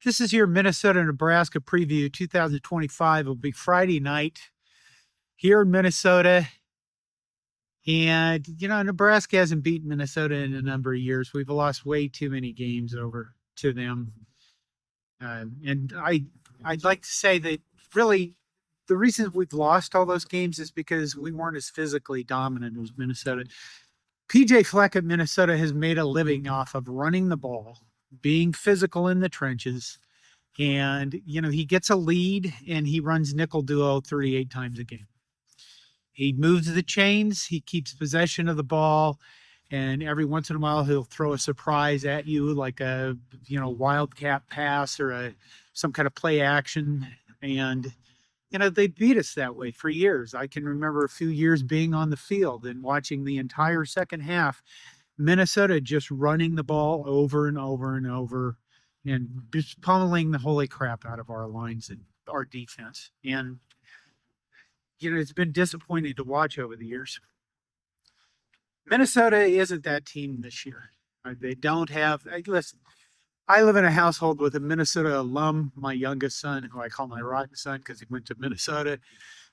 This is your Minnesota-Nebraska preview 2025. It'll be Friday night here in Minnesota. And, Nebraska hasn't beaten Minnesota in a number of years. We've lost way too many games over to them. And I'd like to say that really the reason we've lost all those games is because we weren't as physically dominant as Minnesota. PJ Fleck at Minnesota has made a living off of running the ball, being physical in the trenches. And, he gets a lead and he runs nickel duo 38 times a game. He moves the chains. He keeps possession of the ball. And every once in a while, he'll throw a surprise at you, like a, wildcat pass or some kind of play action. And, they beat us that way for years. I can remember a few years being on the field and watching the entire second half, Minnesota just running the ball over and over and over and just pummeling the holy crap out of our lines and our defense. And, it's been disappointing to watch over the years. Minnesota isn't that team this year. They don't have, listen, I live in a household with a Minnesota alum, my youngest son, who I call my rotten son because he went to Minnesota.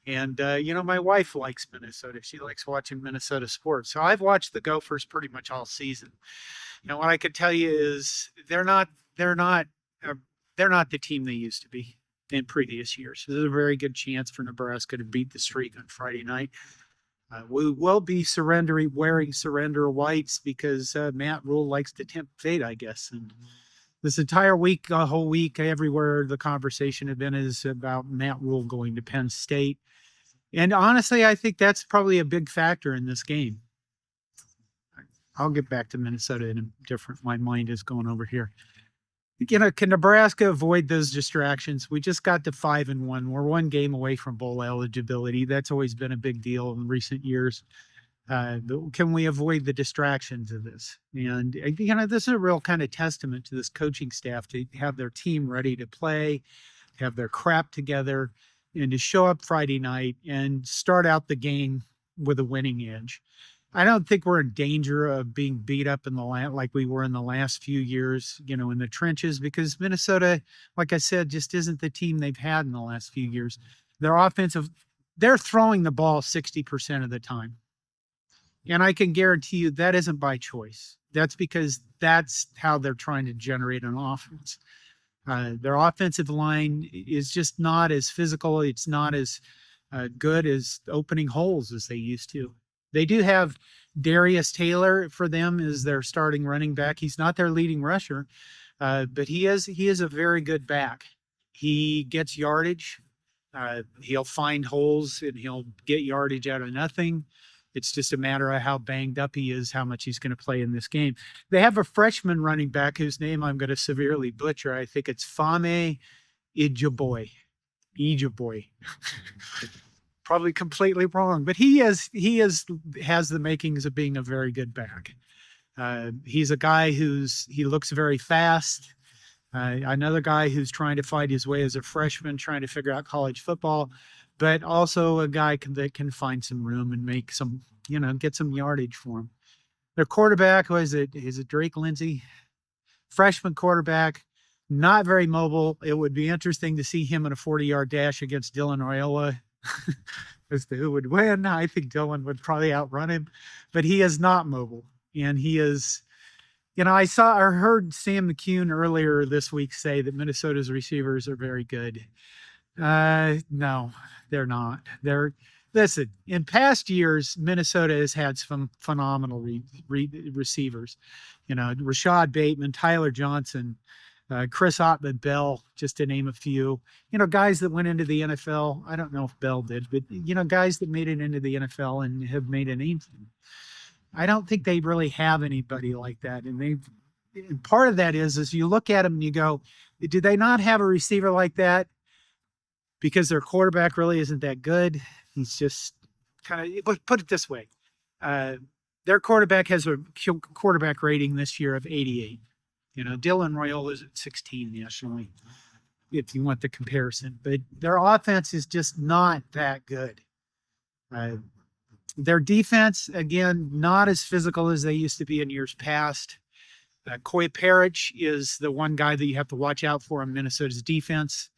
And, my wife likes Minnesota. She likes watching Minnesota sports. So I've watched the Gophers pretty much all season. What I could tell you is they're not the team they used to be in previous years. So there's a very good chance for Nebraska to beat the streak on Friday night. We will be wearing surrender whites because Matt Rhule likes to tempt fate, I guess. And this entire week, a whole week, everywhere the conversation had been is about Matt Rhule going to Penn State. And honestly, I think that's probably a big factor in this game. I'll get back to Minnesota in a different, my mind is going over here. Can Nebraska avoid those distractions? We just got to 5-1. We're one game away from bowl eligibility. That's always been a big deal in recent years. Can we avoid the distractions of this? And, this is a real kind of testament to this coaching staff to have their team ready to play, have their crap together, and to show up Friday night and start out the game with a winning edge. I don't think we're in danger of being beat up in the like we were in the last few years, in the trenches, because Minnesota, like I said, just isn't the team they've had in the last few years. They're throwing the ball 60% of the time. And I can guarantee you that isn't by choice. That's because that's how they're trying to generate an offense. Their offensive line is just not as physical. It's not as good as opening holes as they used to. They do have Darius Taylor for them as their starting running back. He's not their leading rusher, but he is a very good back. He gets yardage. He'll find holes and he'll get yardage out of nothing. It's just a matter of how banged up he is, how much he's going to play in this game. They have a freshman running back whose name I'm going to severely butcher. I think it's Fame Ijaboy. Probably completely wrong, but he has the makings of being a very good back. He's a guy he looks very fast. Another guy who's trying to find his way as a freshman, trying to figure out college football, but also a guy that can find some room and make some, get some yardage for him. Their quarterback, is it Drake Lindsey? Freshman quarterback, not very mobile. It would be interesting to see him in a 40-yard dash against Dylan Raiola as to who would win. I think Dylan would probably outrun him, but he is not mobile. And he is, I heard Sam McCune earlier this week say that Minnesota's receivers are very good. No, they're not. Listen, in past years, Minnesota has had some phenomenal receivers. Rashad Bateman, Tyler Johnson, Chris Ottman-Bell, just to name a few, guys that went into the NFL. I don't know if Bell did, but, guys that made it into the NFL and have made a name for them. I don't think they really have anybody like that. And part of that is you look at them and you go, do they not have a receiver like that? Because their quarterback really isn't that good. He's just but put it this way. Their quarterback has a quarterback rating this year of 88. Dylan Raiola is at 16 nationally, if you want the comparison. But their offense is just not that good. Their defense, again, not as physical as they used to be in years past. Coy Parrish is the one guy that you have to watch out for in Minnesota's defense.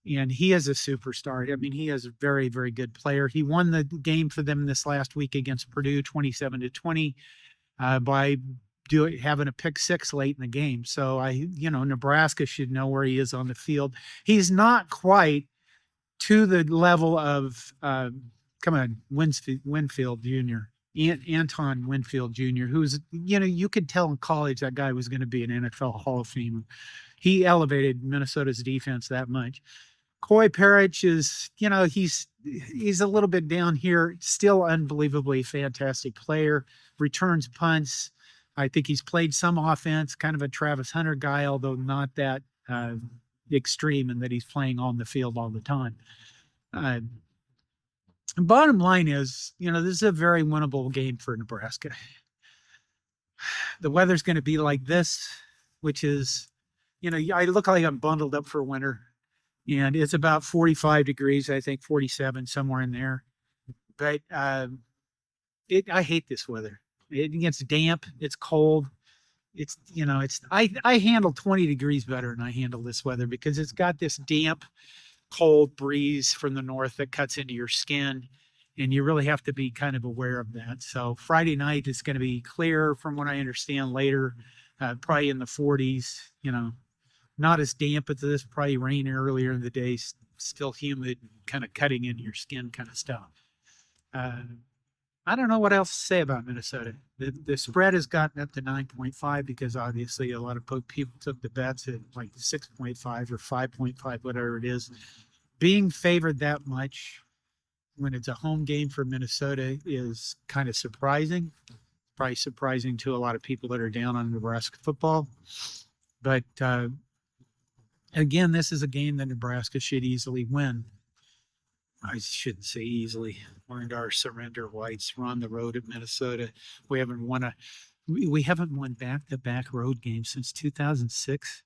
And he is a superstar. I mean, he is a very, very good player. He won the game for them this last week against Purdue, 27-20, by having a pick six late in the game. So Nebraska should know where he is on the field. He's not quite to the level of Winfield Jr. Anton Winfield Jr., who's, you could tell in college that guy was going to be an NFL Hall of Famer. He elevated Minnesota's defense that much. Coy Parrish is, he's a little bit down here, still unbelievably fantastic player, returns punts. I think he's played some offense, kind of a Travis Hunter guy, although not that extreme in that he's playing on the field all the time. Bottom line is, this is a very winnable game for Nebraska. The weather's going to be like this, which is, I look like I'm bundled up for winter. And it's about 45 degrees, I think 47, somewhere in there. But I hate this weather. It gets damp. It's cold. I handle 20 degrees better than I handle this weather because it's got this damp, cold breeze from the north that cuts into your skin. And you really have to be kind of aware of that. So Friday night is going to be clear from what I understand later, probably in the 40s, not as damp as this, probably rain earlier in the day, still humid, kind of cutting into your skin kind of stuff. I don't know what else to say about Minnesota. The spread has gotten up to 9.5 because obviously a lot of people took the bets at like 6.5 or 5.5, whatever it is. Being favored that much when it's a home game for Minnesota is kind of surprising. Probably surprising to a lot of people that are down on Nebraska football. But again, this is a game that Nebraska should easily win. I shouldn't say easily. Learned our surrender whites. We're on the road at Minnesota. We haven't won back-to-back road games since 2006.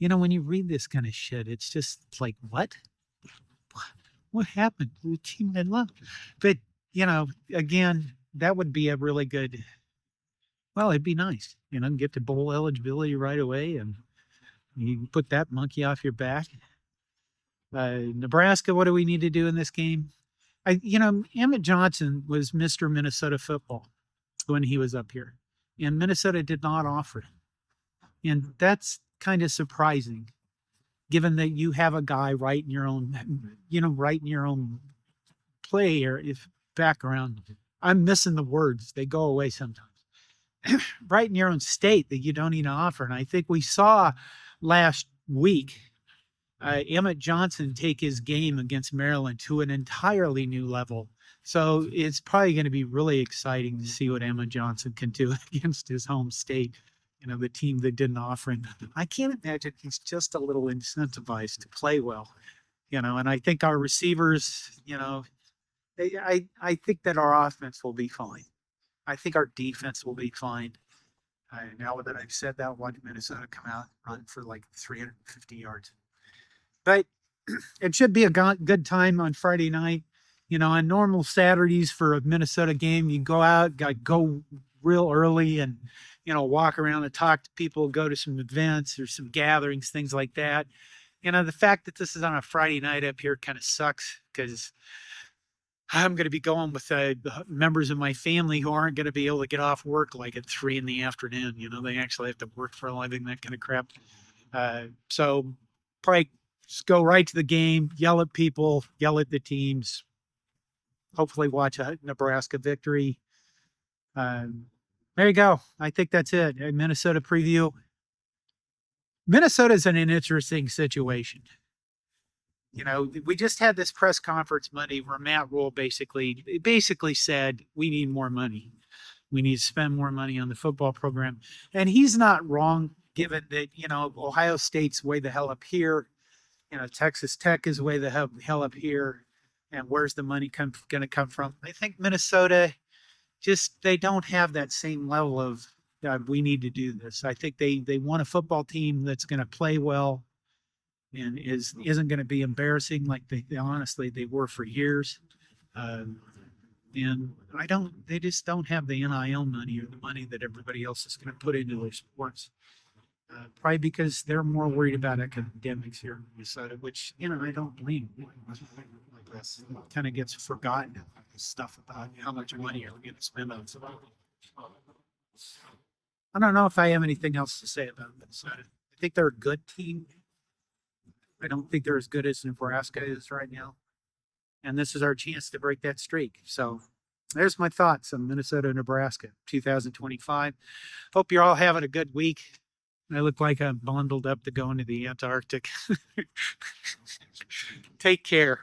When you read this kind of shit, it's just like, what? What happened to the team I love? But, again, that would be a really good, it'd be nice, get to bowl eligibility right away and you can put that monkey off your back. Nebraska, what do we need to do in this game? Emmett Johnson was Mr. Minnesota football when he was up here, and Minnesota did not offer it. And that's kind of surprising, given that you have a guy right in your own play or if background. I'm missing the words. They go away sometimes. Right in your own state that you don't even offer. And I think we saw last week Emmett Johnson take his game against Maryland to an entirely new level. So it's probably going to be really exciting to see what Emmett Johnson can do against his home state, the team that didn't offer him. I can't imagine he's just a little incentivized to play well, and I think our receivers, I think that our offense will be fine. I think our defense will be fine. Now that I've said that, watch Minnesota come out and run for like 350 yards. But it should be a good time on Friday night. On normal Saturdays for a Minnesota game, you go out, go real early and, walk around and talk to people, go to some events or some gatherings, things like that. The fact that this is on a Friday night up here kind of sucks because I'm going to be going with members of my family who aren't going to be able to get off work like at 3 p.m. They actually have to work for a living, that kind of crap. So probably just go right to the game, yell at people, yell at the teams, hopefully watch a Nebraska victory. There you go. I think that's it. A Minnesota preview. Minnesota's in an interesting situation. We just had this press conference Monday where Matt Rhule basically said, we need more money. We need to spend more money on the football program. And he's not wrong, given that, Ohio State's way the hell up here. Texas Tech is way the hell up here. And where's the money going to come from? I think Minnesota, they don't have that same level of, we need to do this. I think they want a football team that's going to play well and isn't going to be embarrassing like they honestly were for years. And they just don't have the NIL money or the money that everybody else is going to put into their sports. Probably because they're more worried about academics here in Minnesota, which, I don't blame them. This kind of gets forgotten, stuff about how much money you're going to spend on something. I don't know if I have anything else to say about Minnesota. I think they're a good team. I don't think they're as good as Nebraska is right now. And this is our chance to break that streak. So there's my thoughts on Minnesota, Nebraska, 2025. Hope you're all having a good week. I look like I'm bundled up to go into the Antarctic. Take care.